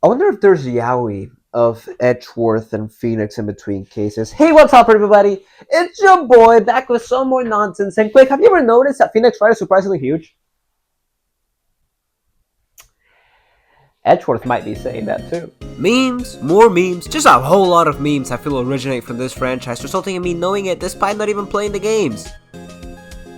I wonder if there's Yowie of Edgeworth and Phoenix in between cases. Hey, what's up, everybody? It's your boy back with some more nonsense. And quick, have you ever noticed that Phoenix Wright is surprisingly huge? Edgeworth might be saying that too. Memes, more memes, just a whole lot of memes I feel originate from this franchise, resulting in me knowing it despite not even playing the games.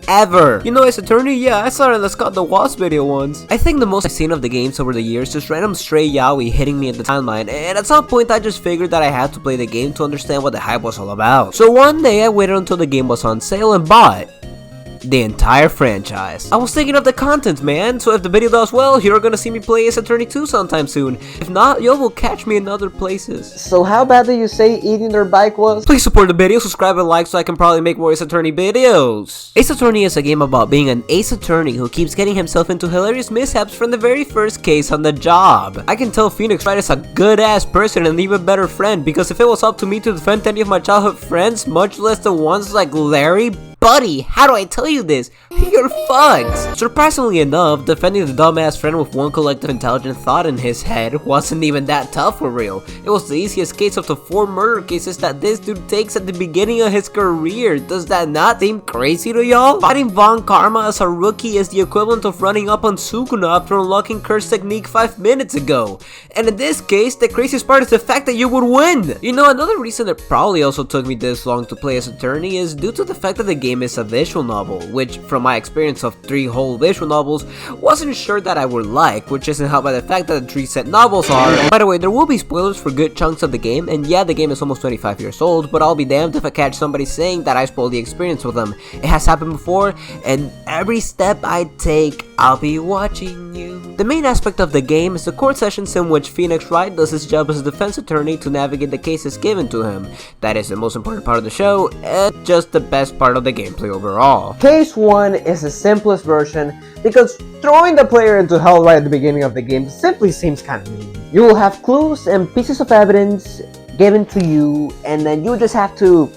Ever. You know, Ace Attorney? Yeah, I saw it in the Scott the Wasp video once. I think the most I've seen of the games over the years is random stray yaoi hitting me in the timeline, and at some point I just figured that I had to play the game to understand what the hype was all about. So one day I waited until the game was on sale and bought the entire franchise. I was thinking of the content, man, so if the video does well, you're gonna see me play Ace Attorney 2 sometime soon. If not, you will catch me in other places. So how bad did you say eating their bike was? Please support the video, subscribe and like so I can probably make more Ace Attorney videos. Ace Attorney is a game about being an Ace Attorney who keeps getting himself into hilarious mishaps from the very first case on the job. I can tell Phoenix Wright is a good ass person and an even better friend, because if it was up to me to defend any of my childhood friends, much less the ones like Larry, buddy, how do I tell you this? You're fucked! Surprisingly enough, defending the dumbass friend with one collective intelligent thought in his head wasn't even that tough for real. It was the easiest case of the 4 murder cases that this dude takes at the beginning of his career. Does that not seem crazy to y'all? Fighting Von Karma as a rookie is the equivalent of running up on Sukuna after unlocking Curse Technique 5 minutes ago. And in this case, the craziest part is the fact that you would win! You know, another reason it probably also took me this long to play as Attorney is due to the fact that the game is a visual novel, which from my experience of 3 whole visual novels, wasn't sure that I would like, which isn't helped by the fact that the 3 set novels are. By the way, there will be spoilers for good chunks of the game, and yeah, the game is almost 25 years old, but I'll be damned if I catch somebody saying that I spoiled the experience with them. It has happened before, and every step I take, I'll be watching you. The main aspect of the game is the court sessions in which Phoenix Wright does his job as a defense attorney to navigate the cases given to him. That is the most important part of the show, and just the best part of the gameplay overall. Case 1 is the simplest version because throwing the player into hell right at the beginning of the game simply seems kind of mean. You will have clues and pieces of evidence given to you, and then you just have to...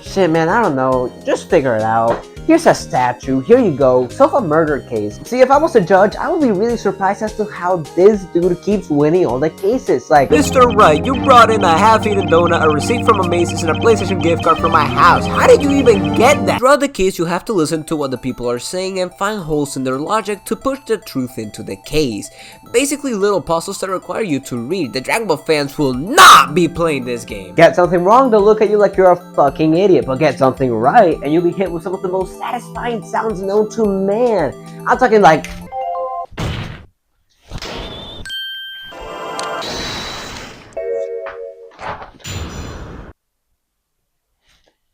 Shit, man, I don't know. Just figure it out. Here's a statue, here you go, solve a murder case. See, if I was a judge, I would be really surprised as to how this dude keeps winning all the cases, like... Mr. Wright, you brought in a half-eaten donut, a receipt from a Macy's, and a PlayStation gift card from my house. How did you even get that? Throughout the case, you have to listen to what the people are saying and find holes in their logic to push the truth into the case. Basically little puzzles that require you to read. The Dragon Ball fans will not be playing this game. Get something wrong, they'll look at you like you're a fucking idiot, but get something right, and you'll be hit with some of the most satisfying sounds known to man. I'm talking like...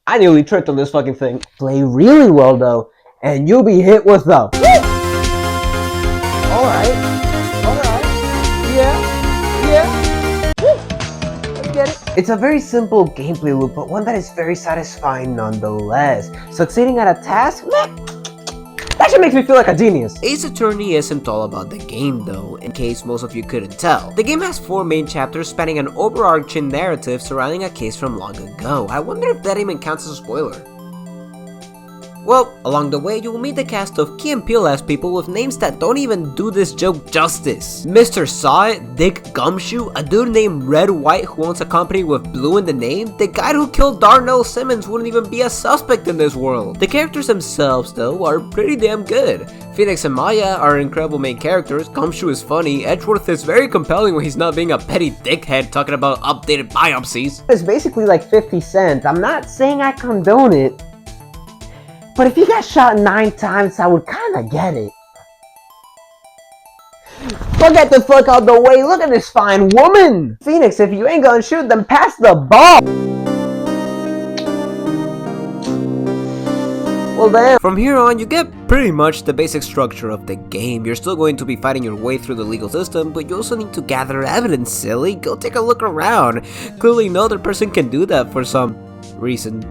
I nearly tripped on this fucking thing. Play really well though, and you'll be hit with the... Alright, yeah. Let's get it. It's a very simple gameplay loop, but one that is very satisfying nonetheless. Succeeding at a task? Meh. That shit makes me feel like a genius. Ace Attorney isn't all about the game though, in case most of you couldn't tell. The game has 4 main chapters spanning an overarching narrative surrounding a case from long ago. I wonder if that even counts as a spoiler. Well, along the way, you will meet the cast of Key and Peele-ass people with names that don't even do this joke justice. Mr. Saw It, Dick Gumshoe, a dude named Red White who owns a company with blue in the name. The guy who killed Darnell Simmons wouldn't even be a suspect in this world. The characters themselves, though, are pretty damn good. Phoenix and Maya are incredible main characters, Gumshoe is funny, Edgeworth is very compelling when he's not being a petty dickhead talking about updated biopsies. It's basically like 50 cents. I'm not saying I condone it, but if you got shot 9 times, I would kinda get it. But get the fuck out the way, look at this fine woman! Phoenix, if you ain't gonna shoot, then pass the ball! Well then, from here on, you get pretty much the basic structure of the game. You're still going to be fighting your way through the legal system, but you also need to gather evidence, silly. Go take a look around. Clearly no other person can do that for some reason.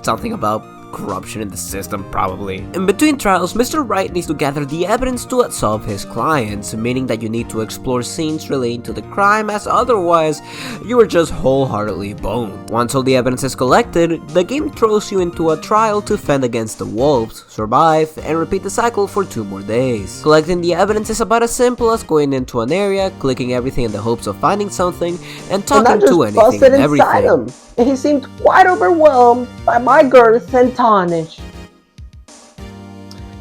Something about corruption in the system, probably. In between trials, Mr. Wright needs to gather the evidence to absolve his clients, meaning that you need to explore scenes relating to the crime, as otherwise, you are just wholeheartedly boned. Once all the evidence is collected, the game throws you into a trial to fend against the wolves, survive, and repeat the cycle for 2 more days. Collecting the evidence is about as simple as going into an area, clicking everything in the hopes of finding something, and talking to anything and everything. Him, and he seemed quite overwhelmed by my girth and tonnage.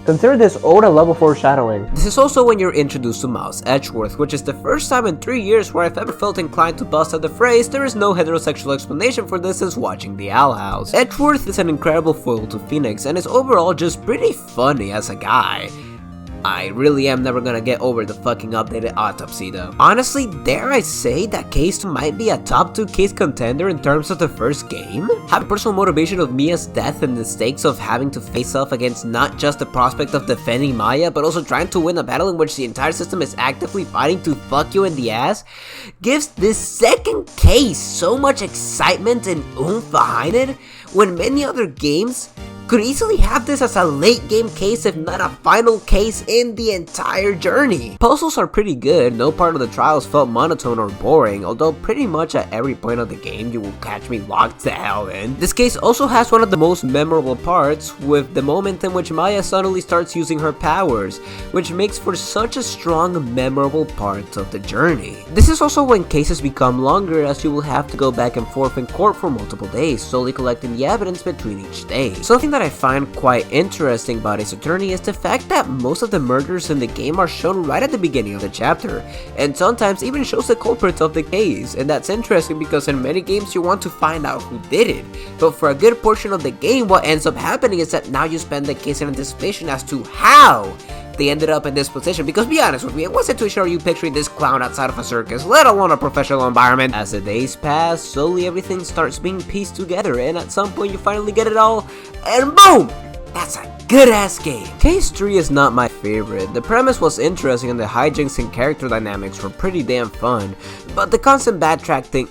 Consider this ode a level foreshadowing. This is also when you're introduced to Miles Edgeworth, which is the first time in 3 years where I've ever felt inclined to bust out the phrase "there is no heterosexual explanation for this" since watching The Owl House. Edgeworth is an incredible foil to Phoenix and is overall just pretty funny as a guy. I really am never gonna get over the fucking updated autopsy though. Honestly, dare I say that Case 2 might be a top 2 case contender in terms of the first game? Having personal motivation of Mia's death and the stakes of having to face off against not just the prospect of defending Maya, but also trying to win a battle in which the entire system is actively fighting to fuck you in the ass, gives this second case so much excitement and oomph behind it, when many other games could easily have this as a late game case if not a final case in the entire journey. Puzzles are pretty good, no part of the trials felt monotone or boring, although pretty much at every point of the game you will catch me locked the hell in. This case also has one of the most memorable parts, with the moment in which Maya suddenly starts using her powers, which makes for such a strong, memorable part of the journey. This is also when cases become longer, as you will have to go back and forth in court for multiple days, slowly collecting the evidence between each day. Something that I find quite interesting about Ace Attorney is the fact that most of the murders in the game are shown right at the beginning of the chapter, and sometimes even shows the culprits of the case, and that's interesting because in many games you want to find out who did it, but for a good portion of the game what ends up happening is that now you spend the case in anticipation as to how they ended up in this position, because be honest with me, in what situation are you picturing this clown outside of a circus, let alone a professional environment? As the days pass, slowly everything starts being pieced together, and at some point you finally get it all, and boom! That's a good-ass game. Case 3 is not my favorite. The premise was interesting and the hijinks and character dynamics were pretty damn fun, but the constant backtracking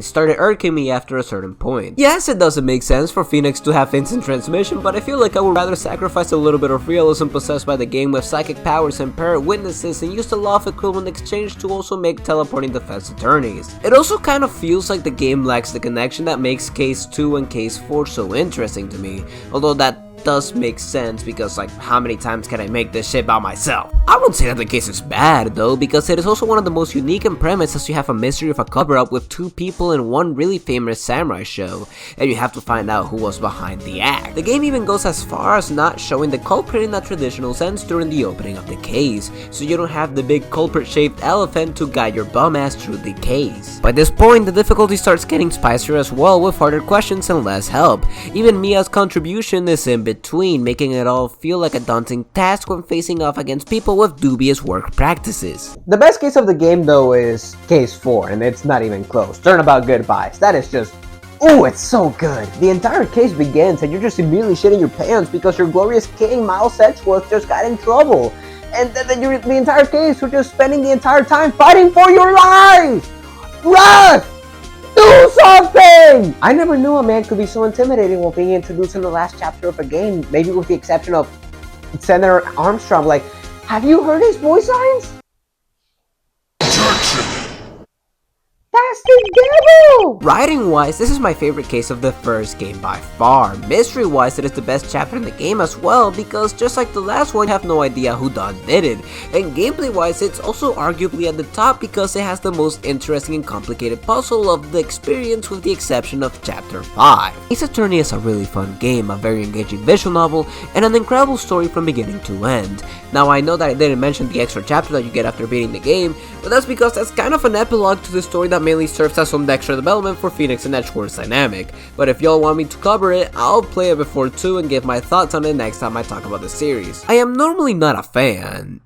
started irking me after a certain point. Yes, it doesn't make sense for Phoenix to have instant transmission, but I feel like I would rather sacrifice a little bit of realism possessed by the game with psychic powers and parrot witnesses and use the law of equivalent exchange to also make teleporting defense attorneys. It also kind of feels like the game lacks the connection that makes Case 2 and Case 4 so interesting to me, although that does make sense because, like, how many times can I make this shit by myself? I won't say that the case is bad though, because it is also one of the most unique in premise, as you have a mystery of a cover-up with 2 people in one really famous samurai show, and you have to find out who was behind the act. The game even goes as far as not showing the culprit in a traditional sense during the opening of the case, so you don't have the big culprit-shaped elephant to guide your bum ass through the case. By this point, the difficulty starts getting spicier as well, with harder questions and less help. Even Mia's contribution is in between, making it all feel like a daunting task when facing off against people with dubious work practices. The best case of the game though is Case 4, and it's not even close. Turnabout Goodbyes. That is just, ooh, it's so good. The entire case begins and you're just immediately shitting your pants because your glorious king, Miles Edgeworth, just got in trouble. And then the entire case, you're just spending the entire time fighting for your life! Russ! Do something! I never knew a man could be so intimidating while being introduced in the last chapter of a game, maybe with the exception of Senator Armstrong. Like, have you heard his voice lines? That's the devil! Writing-wise, this is my favorite case of the first game by far. Mystery-wise, it is the best chapter in the game as well, because just like the last one, you have no idea who done did it. And gameplay-wise, it's also arguably at the top because it has the most interesting and complicated puzzle of the experience, with the exception of Chapter 5. Ace Attorney is a really fun game, a very engaging visual novel, and an incredible story from beginning to end. Now, I know that I didn't mention the extra chapter that you get after beating the game, but that's because that's kind of an epilogue to the story that mainly serves as some extra development for Phoenix and Edgeworth's dynamic. But if y'all want me to cover it, I'll play it before 2 and give my thoughts on it next time I talk about the series. I am normally not a fan.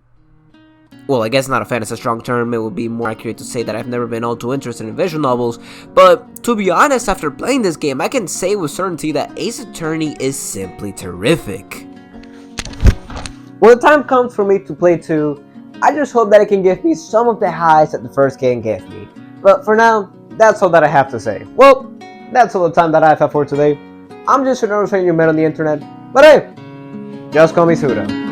Well, I guess not a fan is a strong term. It would be more accurate to say that I've never been all too interested in visual novels, but to be honest, after playing this game, I can say with certainty that Ace Attorney is simply terrific. When the time comes for me to play 2, I just hope that it can give me some of the highs that the first game gave me. But for now, that's all that I have to say. Well, that's all the time that I have for today. I'm just another friend you met on the internet, but hey, just call me Suda.